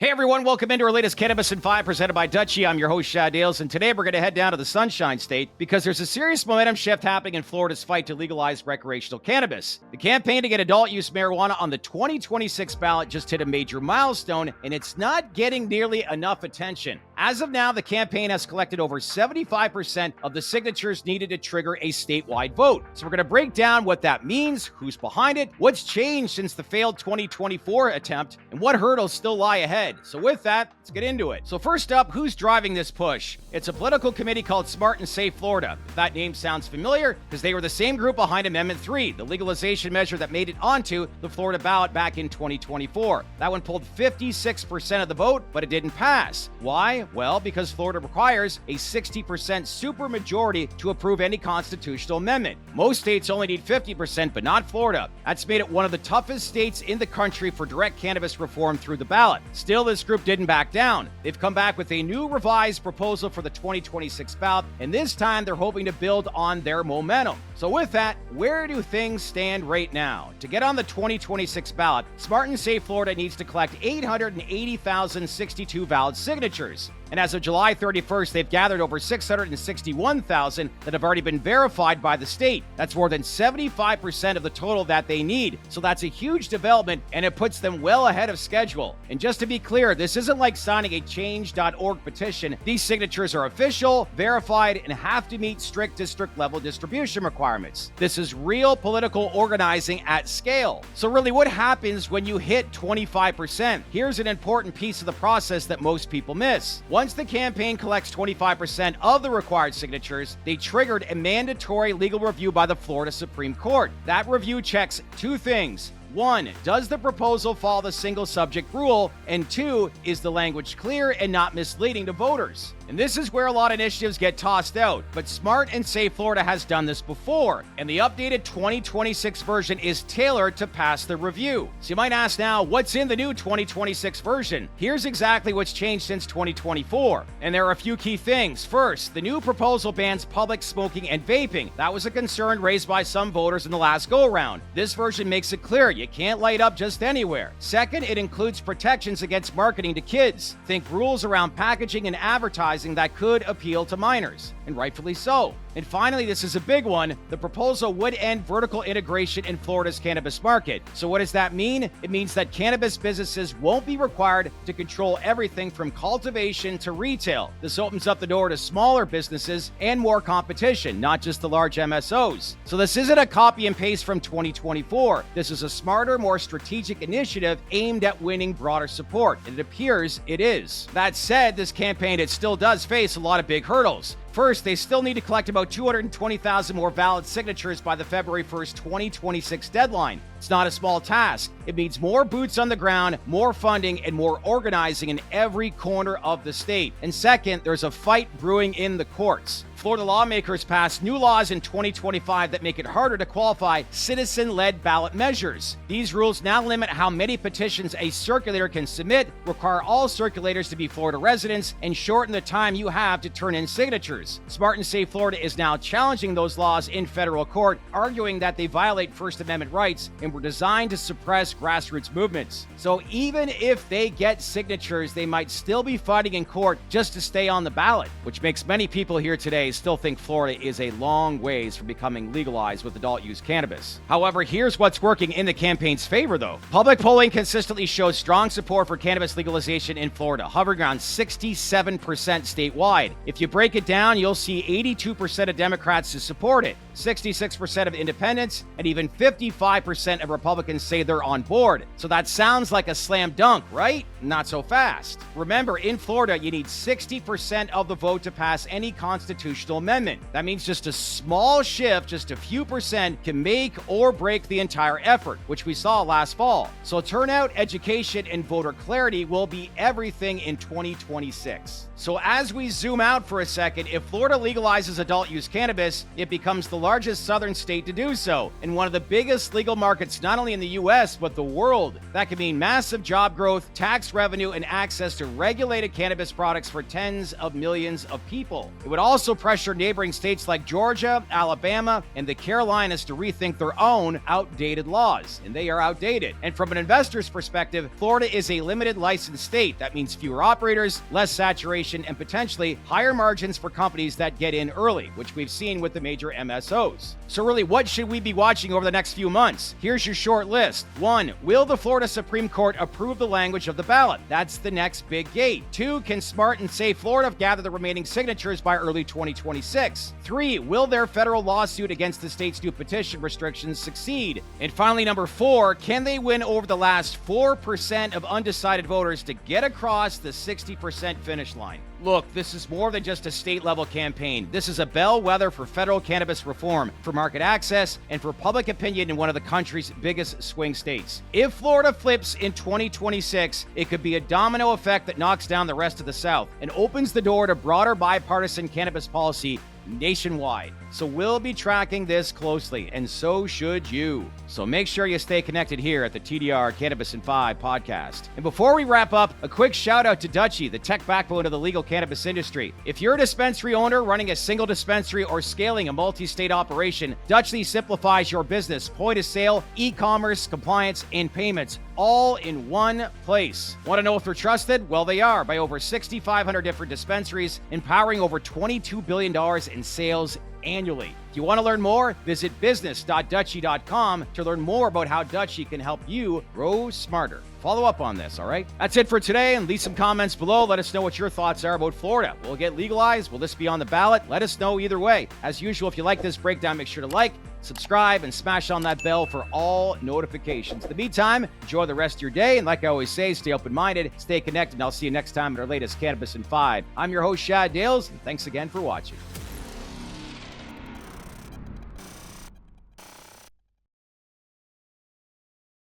Hey everyone, welcome into our latest Cannabis in 5 presented by Dutchie. I'm your host, Shad Dales, and today we're going to head down to the Sunshine State because there's a serious momentum shift happening in Florida's fight to legalize recreational cannabis. The campaign to get adult use marijuana on the 2026 ballot just hit a major milestone, and it's not getting nearly enough attention. As of now, the campaign has collected over 75% of the signatures needed to trigger a statewide vote. So we're going to break down what that means, who's behind it, what's changed since the failed 2024 attempt, and what hurdles still lie ahead. So with that, let's get into it. So first up, who's driving this push? It's a political committee called Smart and Safe Florida. If that name sounds familiar, because they were the same group behind Amendment 3, the legalization measure that made it onto the Florida ballot back in 2024. That one pulled 56% of the vote, but it didn't pass. Why? Well, because Florida requires a 60% supermajority to approve any constitutional amendment. Most states only need 50%, but not Florida. That's made it one of the toughest states in the country for direct cannabis reform through the ballot. Still, this group didn't back down. They've come back with a new revised proposal for the 2026 ballot, and this time they're hoping to build on their momentum. So with that, where do things stand right now? To get on the 2026 ballot, Smart and Safe Florida needs to collect 880,062 valid signatures. And as of July 31st, they've gathered over 661,000 that have already been verified by the state. That's more than 75% of the total that they need. So that's a huge development, and it puts them well ahead of schedule. And just to be clear, this isn't like signing a change.org petition. These signatures are official, verified, and have to meet strict district-level distribution requirements. This is real political organizing at scale. So really, what happens when you hit 25%? Here's an important piece of the process that most people miss. Once the campaign collects 25% of the required signatures, they triggered a mandatory legal review by the Florida Supreme Court. That review checks two things. 1, does the proposal follow the single subject rule? And 2, is the language clear and not misleading to voters? And this is where a lot of initiatives get tossed out. But Smart and Safe Florida has done this before, and the updated 2026 version is tailored to pass the review. So you might ask now, what's in the new 2026 version? Here's exactly what's changed since 2024. And there are a few key things. First, the new proposal bans public smoking and vaping. That was a concern raised by some voters in the last go-around. This version makes it clear you can't light up just anywhere. Second, it includes protections against marketing to kids. Think rules around packaging and advertising that could appeal to minors, and rightfully so. And finally, this is a big one. The proposal would end vertical integration in Florida's cannabis market. So what does that mean? It means that cannabis businesses won't be required to control everything from cultivation to retail. This opens up the door to smaller businesses and more competition, not just the large MSOs. So this isn't a copy and paste from 2024. This is a smarter, more strategic initiative aimed at winning broader support. And it appears it is. That said, this campaign, it still does face a lot of big hurdles. First, they still need to collect about 220,000 more valid signatures by the February 1st, 2026 deadline. It's not a small task. It means more boots on the ground, more funding, and more organizing in every corner of the state. And second, there's a fight brewing in the courts. Florida lawmakers passed new laws in 2025 that make it harder to qualify citizen-led ballot measures. These rules now limit how many petitions a circulator can submit, require all circulators to be Florida residents, and shorten the time you have to turn in signatures. Smart and Safe Florida is now challenging those laws in federal court, arguing that they violate First Amendment rights and were designed to suppress grassroots movements. So even if they get signatures, they might still be fighting in court just to stay on the ballot, which makes many people here today still think Florida is a long ways from becoming legalized with adult use cannabis. However, here's what's working in the campaign's favor, though. Public polling consistently shows strong support for cannabis legalization in Florida, hovering around 67% statewide. If you break it down, you'll see 82% of Democrats to support it, 66% of independents, and even 55% of Republicans say they're on board. So that sounds like a slam dunk, right? Not so fast. Remember, in Florida, you need 60% of the vote to pass any constitutional amendment. That means just a small shift, just a few percent, can make or break the entire effort, which we saw last fall. So turnout, education, and voter clarity will be everything in 2026. So as we zoom out for a second, if Florida legalizes adult use cannabis, it becomes the largest southern state to do so, and one of the biggest legal markets not only in the U.S., but the world. That could mean massive job growth, tax revenue, and access to regulated cannabis products for tens of millions of people. It would also pressure neighboring states like Georgia, Alabama, and the Carolinas to rethink their own outdated laws. And they are outdated. And from an investor's perspective, Florida is a limited license state. That means fewer operators, less saturation, and potentially higher margins for companies that get in early, which we've seen with the major MSOs. So really, what should we be watching over the next few months? Here's your short list. 1. Will the Florida Supreme Court approve the language of the ballot? That's the next big gate. 2. Can smart and safe Florida gather the remaining signatures by early 2026? 3. Will their federal lawsuit against the state's new petition restrictions succeed? And finally, number 4, can they win over the last 4% of undecided voters to get across the 60% finish line? Look, this is more than just a state-level campaign. This is a bellwether for federal cannabis reform, for market access, and for public opinion in one of the country's biggest swing states. If Florida flips in 2026, it could be a domino effect that knocks down the rest of the South and opens the door to broader bipartisan cannabis policy nationwide. So we'll be tracking this closely, and so should you. So make sure you stay connected here at the TDR Cannabis in 5 podcast. And before we wrap up, a quick shout out to Dutchie, the tech backbone of the legal cannabis industry. If you're a dispensary owner running a single dispensary or scaling a multi-state operation, Dutchie simplifies your business, point of sale, e-commerce, compliance, and payments, all in one place. Want to know if they're trusted? Well, they are, by over 6,500 different dispensaries, empowering over $22 billion in sales annually. If you want to learn more, visit business.dutchie.com to learn more about how Dutchie can help you grow smarter. Follow up on this, all right? That's it for today, and leave some comments below. Let us know what your thoughts are about Florida. Will it get legalized? Will this be on the ballot? Let us know either way. As usual, if you like this breakdown, make sure to like, subscribe, and smash on that bell for all notifications. In the meantime, enjoy the rest of your day, and like I always say, stay open-minded, stay connected, and I'll see you next time at our latest Cannabis in 5. I'm your host, Shad Dales, and thanks again for watching.